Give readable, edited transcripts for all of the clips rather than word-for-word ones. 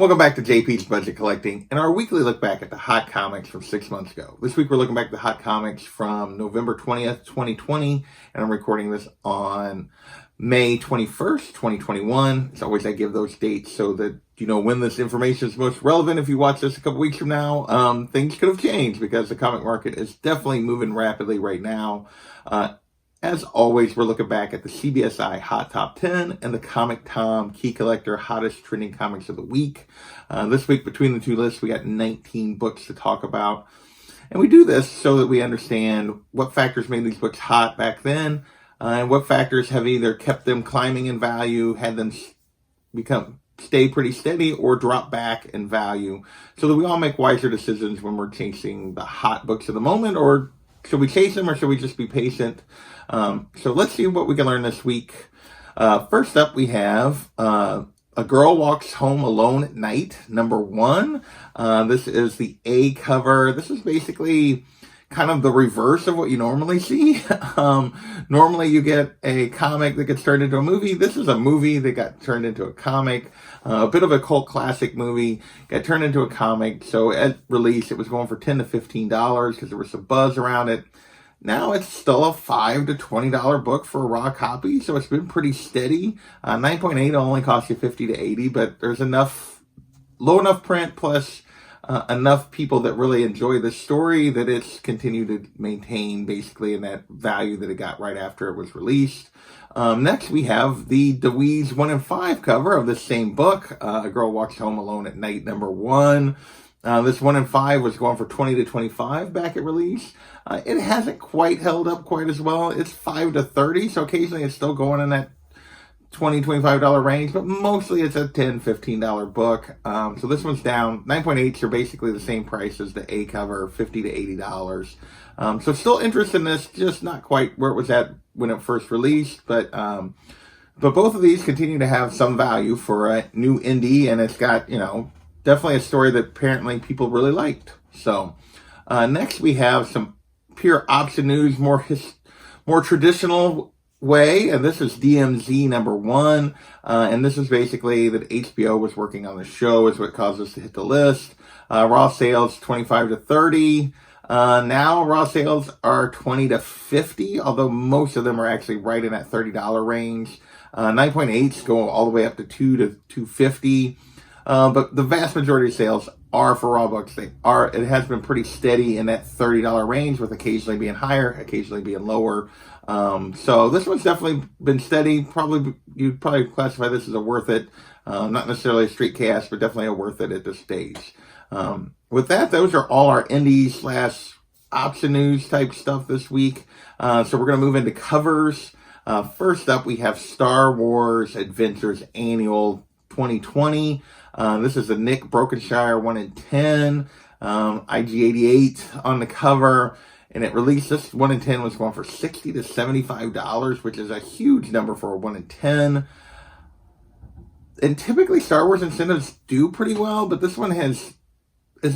Welcome back to JP's Budget Collecting and our weekly look back at the hot comics from 6 months ago. This week we're looking back at the hot comics from November 20th, 2020, and I'm recording this on May 21st, 2021. As always, I give those dates so that you know when this information is most relevant. If you watch this a couple weeks from now, things could have changed because the comic market is definitely moving rapidly right now. As always, we're looking back at the CBSI Hot Top 10 and the Comic Tom Key Collector Hottest Trending Comics of the Week. This week, between the two lists, we got 19 books to talk about. And we do this so that we understand what factors made these books hot back then, and what factors have either kept them climbing in value, had them stay pretty steady, or drop back in value, so that we all make wiser decisions when we're chasing the hot books of the moment. Or should we chase them, or should we just be patient? So let's see what we can learn this week. First up, we have A Girl Walks Home Alone at Night, #1. This is the A cover. This is basically kind of the reverse of what you normally see. Normally you get a comic that gets turned into a movie. This is a movie that got turned into a comic. A bit of a cult classic movie, got turned into a comic. So at release, it was going for $10 to $15 because there was some buzz around it. Now it's still a $5 to $20 book for a raw copy, so it's been pretty steady. 9.8 only costs you $50 to $80, but there's low enough print plus enough people that really enjoy the story that it's continued to maintain basically in that value that it got right after it was released. Next, we have the DeWeese 1 and 5 cover of the same book, A Girl Walks Home Alone at Night, #1. This 1 and 5 was going for $20 to $25 back at release. It hasn't quite held up quite as well. It's $5 to $30, so occasionally it's still going in that $20, $25 range, but mostly it's a $10, $15 book. So this one's down. 9.8s are basically the same price as the A cover, $50 to $80. So still interest in this, just not quite where it was at when it first released, but both of these continue to have some value for a new indie, and it's got, definitely a story that apparently people really liked. So next we have some pure option news, more traditional way, and this is DMZ #1, and this is basically that HBO was working on the show is what caused us to hit the list. Raw sales 25 to 30. Now raw sales are 20 to 50, although most of them are actually right in that $30 range. 9.8s go all the way up to 2 to 250. But the vast majority of sales are for raw books. It has been pretty steady in that $30 range, with occasionally being higher, occasionally being lower. So this one's definitely been steady. You'd probably classify this as a worth it. Not necessarily a street cast, but definitely a worth it at this stage. With that, those are all our indies / option news type stuff this week. So we're going to move into covers. First up, we have Star Wars Adventures Annual 2020. This is a Nick Brokenshire 1 in 10, IG88 on the cover, and it released. This 1 in 10 was going for $60 to $75, which is a huge number for a 1 in 10. And typically Star Wars incentives do pretty well, but this one is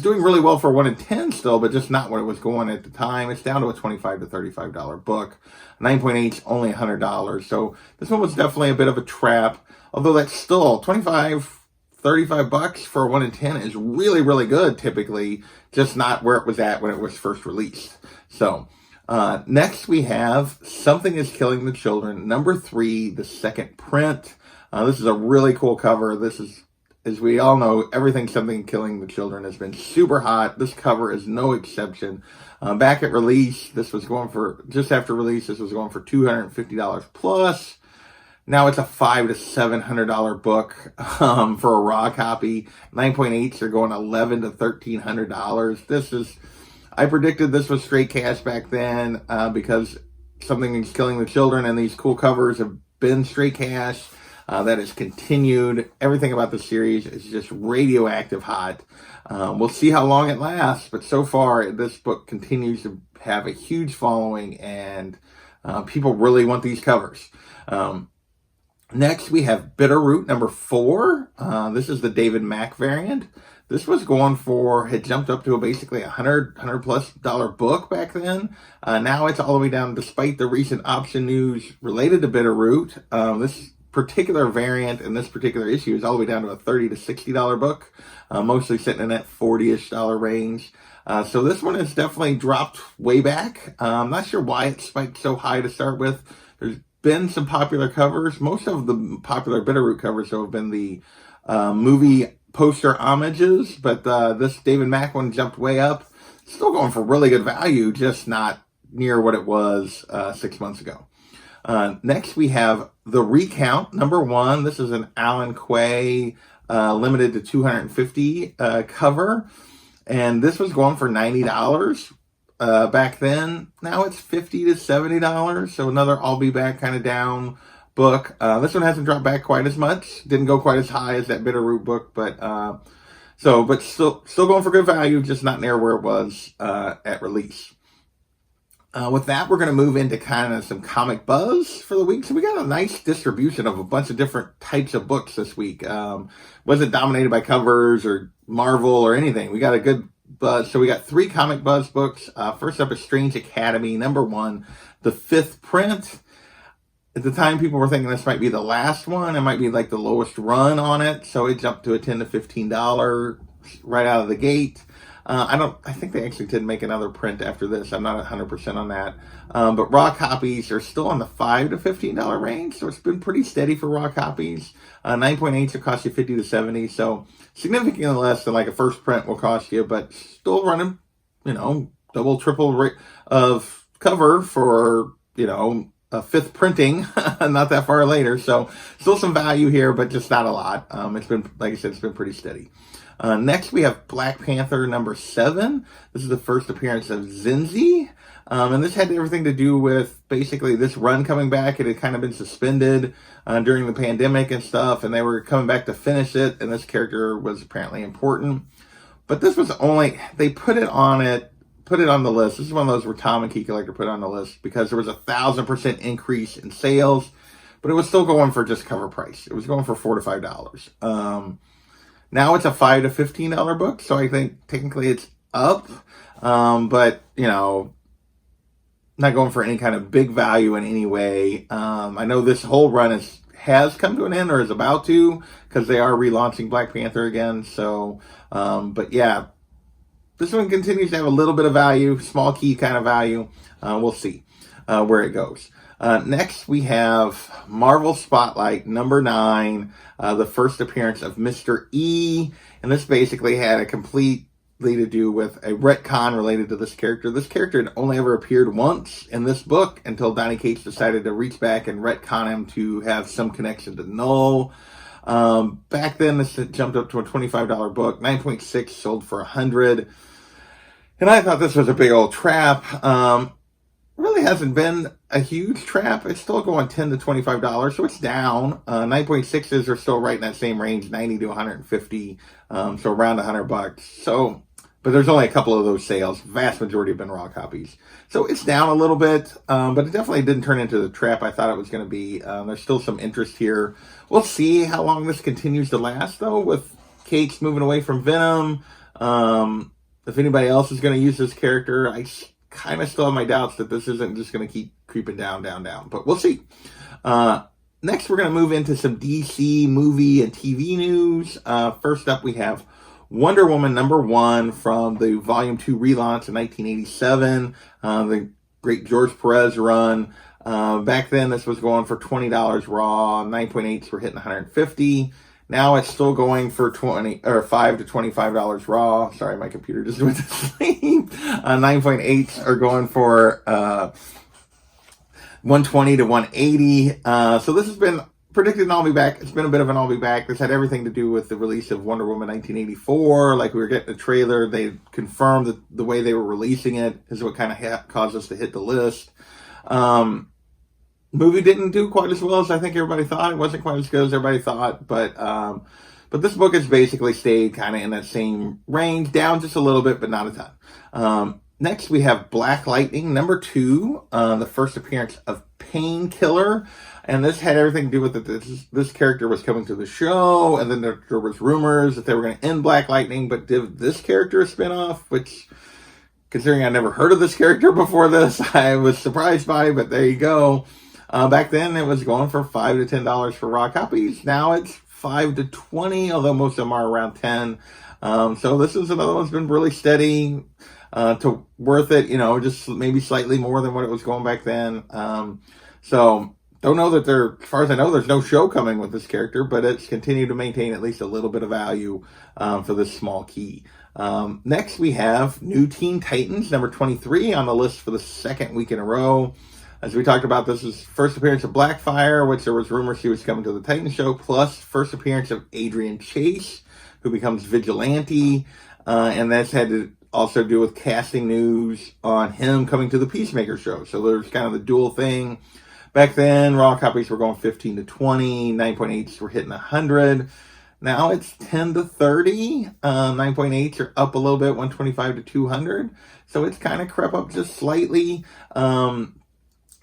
doing really well for a 1 in 10 still, but just not what it was going at the time. It's down to a $25 to $35 book. 9.8 is only $100. So this one was definitely a bit of a trap, although that's still $35 for a 1 in 10 is really, really good typically, just not where it was at when it was first released. So next we have Something is Killing the Children, #3, the second print. This is a really cool cover. This is, as we all know, everything Something Killing the Children has been super hot. This cover is no exception. Back at release, just after release, this was going for $250 plus. Now it's a $500 to $700 book for a raw copy. 9.8s are going $1,100 to $1,300. I predicted this was straight cash back then because Something is Killing the Children and these cool covers have been straight cash. That has continued. Everything about the series is just radioactive hot. We'll see how long it lasts, but so far this book continues to have a huge following, and people really want these covers. Next, we have Bitterroot #4. This is the David Mack variant. This was had jumped up to basically $100 plus book back then. Now it's all the way down, despite the recent option news related to Bitterroot. This particular variant in this particular issue is all the way down to a $30 to $60 book, mostly sitting in that $40-ish range. So this one has definitely dropped way back. I'm not sure why it spiked so high to start with. There's been some popular covers. Most of the popular Bitterroot covers have been the movie poster homages, but this David Mack one jumped way up. Still going for really good value, just not near what it was 6 months ago. Next, we have The Recount, number 1. This is an Alan Quay limited to 250 cover. And this was going for $90 back then. Now it's $50 to $70. So another I'll Be Back kind of down book. This one hasn't dropped back quite as much. Didn't go quite as high as that Bitterroot book, but still going for good value, just not near where it was at release. With that, we're going to move into kind of some comic buzz for the week. So we got a nice distribution of a bunch of different types of books this week. Wasn't dominated by covers or Marvel or anything. We got a good buzz. So we got 3 comic buzz books. First up is Strange Academy, number 1, the 5th print. At the time, people were thinking this might be the last one. It might be like the lowest run on it. So it jumped to a $10 to $15 right out of the gate. I think they actually did make another print after this. I'm not 100% on that. But raw copies are still on the $5 to $15 range. So it's been pretty steady for raw copies. 9.8 will cost you $50 to $70. So significantly less than like a first print will cost you, but still running, double, triple rate of cover for, a 5th printing, not that far later. So still some value here, but just not a lot. It's been, like I said, it's been pretty steady. Next, we have Black Panther number 7. This is the first appearance of Zinzi. And this had everything to do with basically this run coming back. It had kind of been suspended during the pandemic and stuff, and they were coming back to finish it, and this character was apparently important. But this was only, they put it on the list. This is one of those where Tom and Key Collector put on the list because there was 1,000% increase in sales, but it was still going for just cover price. It was going for $4 to $5. Now it's a $5 to $15 book, so I think technically it's up, but not going for any kind of big value in any way. I know this whole run has come to an end or is about to, because they are relaunching Black Panther again. So, but yeah, this one continues to have a little bit of value, small key kind of value. We'll see where it goes. Next, we have Marvel Spotlight, number 9, the first appearance of Mr. E. And this basically had a completely to do with a retcon related to this character. This character had only ever appeared once in this book until Donny Cates decided to reach back and retcon him to have some connection to Null. Back then, this had jumped up to a $25 book. 9.6 sold for $100. And I thought this was a big old trap. Really hasn't been a huge trap. It's still going $10 to $25, so it's down. 9.6s are still right in that same range, 90 to 150, so around $100. So, but there's only a couple of those sales. Vast majority have been raw copies. So it's down a little bit, but it definitely didn't turn into the trap I thought it was going to be. There's still some interest here. We'll see how long this continues to last, though, with Cates moving away from Venom. If anybody else is going to use this character, I kind of still have my doubts that this isn't just going to keep creeping down, but we'll see. Next, we're going to move into some DC movie and TV news. First up, we have Wonder Woman number 1 from the Volume 2 relaunch in 1987, the great George Perez run. Back then, this was going for $20 raw, 9.8s were hitting $150. Now it's still going for $5 to $25 raw. Sorry, my computer just went to sleep. 9.8s are going for $120 to $180. So this has been predicted an I'll Be Back. It's been a bit of an I'll Be Back. This had everything to do with the release of Wonder Woman 1984. Like we were getting the trailer, they confirmed that the way they were releasing it is what kind of caused us to hit the list. Movie didn't do quite as well as I think everybody thought. It wasn't quite as good as everybody thought, but this book has basically stayed kind of in that same range, down just a little bit, but not a ton. Next, we have Black Lightning, number 2, the first appearance of Painkiller, and this had everything to do with it. This character was coming to the show, and then there was rumors that they were going to end Black Lightning, but give this character a spinoff, which, considering I never heard of this character before this, I was surprised by, but there you go. Back then, it was going for $5 to $10 for raw copies. Now it's $5 to $20, although most of them are around 10. So this is another one that's been really steady, to worth it, just maybe slightly more than what it was going back then. So don't know that as far as I know, there's no show coming with this character, but it's continued to maintain at least a little bit of value, for this small key. Next we have New Teen Titans, number 23 on the list for the second week in a row. As we talked about, this is first appearance of Blackfire, which there was rumors she was coming to the Titan show, plus first appearance of Adrian Chase, who becomes Vigilante, and that's had to also do with casting news on him coming to the Peacemaker show. So there's kind of the dual thing. Back then, raw copies were going 15 to 20, 9.8s were hitting 100. Now it's 10 to 30. 9.8s are up a little bit, 125 to 200. So it's kind of crept up just slightly.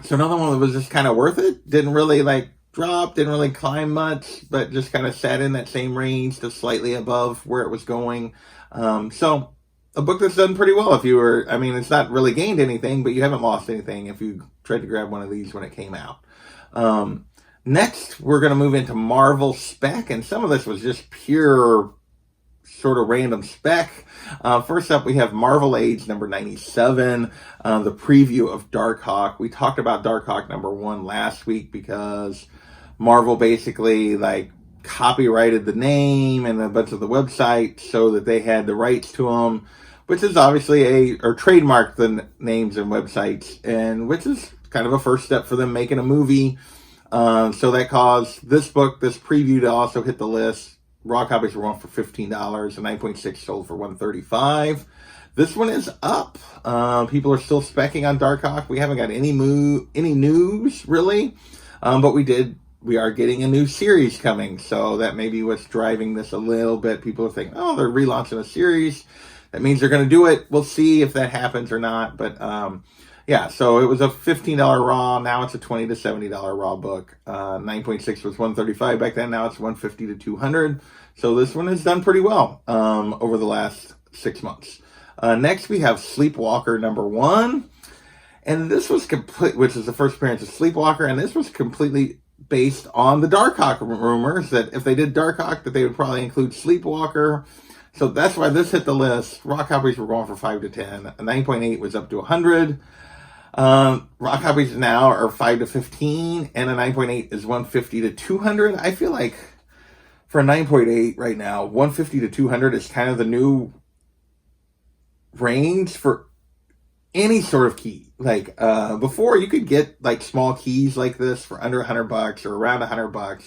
So another one that was just kind of worth it. Didn't really drop, didn't really climb much, but just kind of sat in that same range to slightly above where it was going. So a book that's done pretty well it's not really gained anything, but you haven't lost anything if you tried to grab one of these when it came out. Next, we're going to move into Marvel spec, and some of this was just pure sort of random spec. First up, we have Marvel Age number 97, the preview of Darkhawk. We talked about Darkhawk number 1 last week because Marvel basically copyrighted the name and a bunch of the websites so that they had the rights to them, which is obviously or trademarked the names and websites, and which is kind of a first step for them making a movie. So that caused this book, this preview, to also hit the list. Raw copies were going for $15, and 9.6 sold for $135. This one is up. People are still specking on Darkhawk. We haven't got any news really, but we are getting a new series coming, so that may be what's driving this a little bit. People are thinking, oh, they're relaunching a series. That means they're going to do it. We'll see if that happens or not, but yeah, so it was a $15 raw. Now it's a $20 to $70 raw book. 9.6 was $135 back then. Now it's $150 to $200. So this one has done pretty well over the last 6 months. Next, we have Sleepwalker number 1. And this was which is the first appearance of Sleepwalker. And this was completely based on the Darkhawk rumors that if they did Darkhawk, that they would probably include Sleepwalker. So that's why this hit the list. Raw copies were going for 5 to 10. A 9.8 was up to 100. Raw copies now are 5 to 15, and a 9.8 is 150 to 200. I feel like for a 9.8 right now, 150 to 200 is kind of the new range for any sort of key. Before, you could get small keys like this for under $100 or around $100.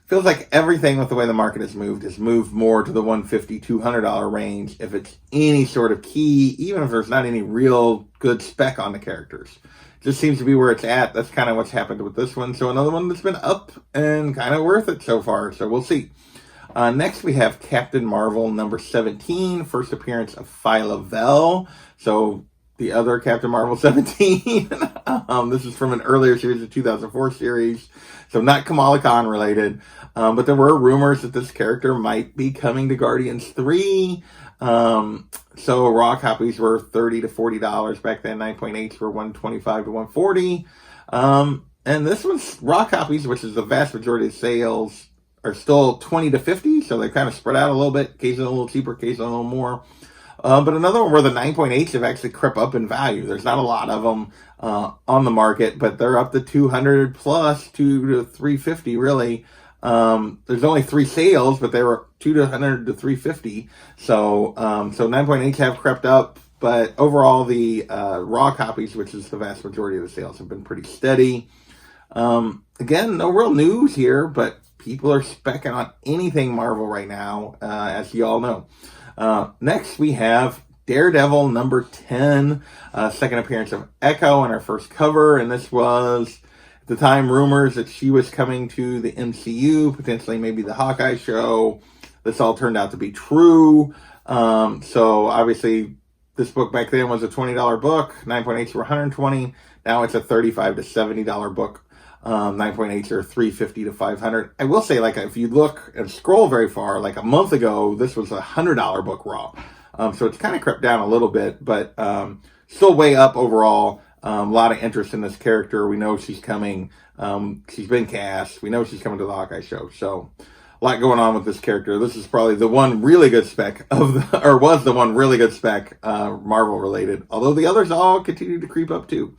Feels like everything with the way the market has moved more to the $150, $200 range if it's any sort of key, even if there's not any real good spec on the characters. It just seems to be where it's at. That's kind of what's happened with this one. So another one that's been up and kind of worth it so far. So we'll see. Next, we have Captain Marvel number 17, first appearance of Phyla Vell. So the other Captain Marvel 17. This is from an earlier series, the 2004 series. So not Kamala Khan related. But there were rumors that this character might be coming to Guardians 3. So raw copies were $30 to $40 back then. 9.8s were $125 to $140. And this one's raw copies, which is the vast majority of sales, are still $20 to $50. So they kind of spread out a little bit. Occasionally a little cheaper, occasionally a little more. But another one where the 9.8s have actually crept up in value. There's not a lot of them on the market, but they're up to 200 plus, 2 to 350 really. There's only 3 sales, but they were 200 to 350. So 9.8s have crept up, but overall the raw copies, which is the vast majority of the sales, have been pretty steady. Again, no real news here, but people are specking on anything Marvel right now, as you all know. Next, we have Daredevil number 10, second appearance of Echo on her first cover, and this was, at the time, rumors that she was coming to the MCU, potentially maybe the Hawkeye show. This all turned out to be true. So obviously, this book back then was a $20 book, 9.8s were $120. Now it's a $35 to $70 book. 9.8s are $350 to $500. I will say, if you look and scroll very far, a month ago, this was a $100 book raw. So it's kind of crept down a little bit, but still way up overall. A lot of interest in this character. We know she's coming. She's been cast. We know she's coming to the Hawkeye show. So a lot going on with this character. This is probably the one really good spec was the one really good spec, Marvel related. Although the others all continue to creep up too.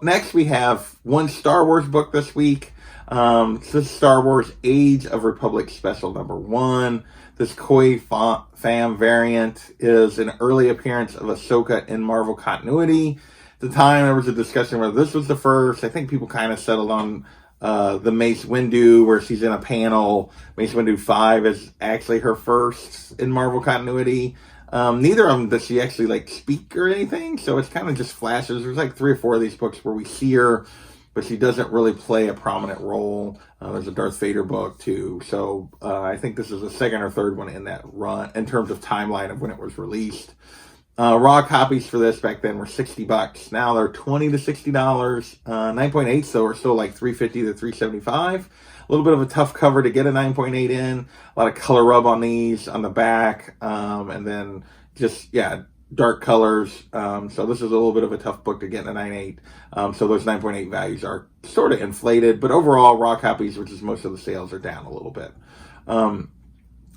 Next, we have one Star Wars book this week. This is Star Wars Age of Republic Special #1. This Koi Fam variant is an early appearance of Ahsoka in Marvel continuity. At the time, there was a discussion whether this was the first. I think people kind of settled on the Mace Windu, where she's in a panel. Mace Windu 5 is actually her first in Marvel continuity. Neither of them does she actually like speak or anything, so it's kind of just flashes. There's like 3 or 4 of these books where we see her, but she doesn't really play a prominent role. There's a Darth Vader book too, so I think this is the second or third one in that run in terms of timeline of when it was released. Raw copies for this back then were $60. Now they're $20 to $60. 9.8, so we're still like $350 to $375. A little bit of a tough cover to get a 9.8 in. A lot of color rub on these on the back, and then just dark colors. So this is a little bit of a tough book to get in a 9.8. So those 9.8 values are sort of inflated, but overall raw copies, which is most of the sales, are down a little bit.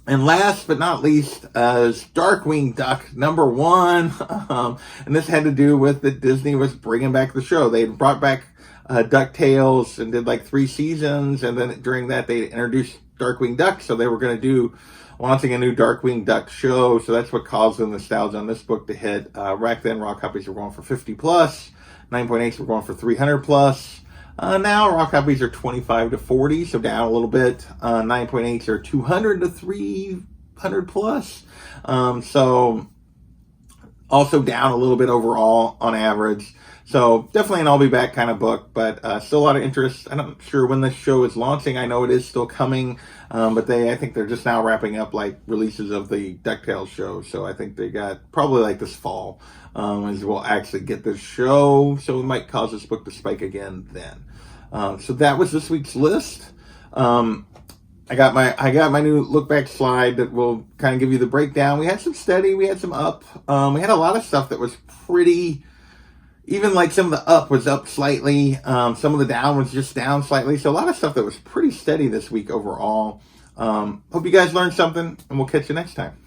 And last but not least is Darkwing Duck #1. And this had to do with that Disney was bringing back the show. They brought back DuckTales and did like 3 seasons. And then during that, they introduced Darkwing Duck. So they were going to do launching a new Darkwing Duck show. So that's what caused the nostalgia on this book to hit. Back then, raw copies were going for 50 plus. 9.8s were going for 300 plus. Now raw copies are 25 to 40, so down a little bit. 9.8s are 200 to 300 plus. So also down a little bit overall on average. So definitely an I'll be back kind of book, but still a lot of interest. I'm not sure when this show is launching. I know it is still coming, but I think they're just now wrapping up like releases of the DuckTales show. So I think they got probably like this fall as we'll actually get this show. So it might cause this book to spike again then. So that was this week's list. I got my new look back slide that will kind of give you the breakdown. We had some steady, we had some up. We had a lot of stuff that was pretty. Even like some of the up was up slightly. Some of the down was just down slightly. So a lot of stuff that was pretty steady this week overall. Hope you guys learned something, and we'll catch you next time.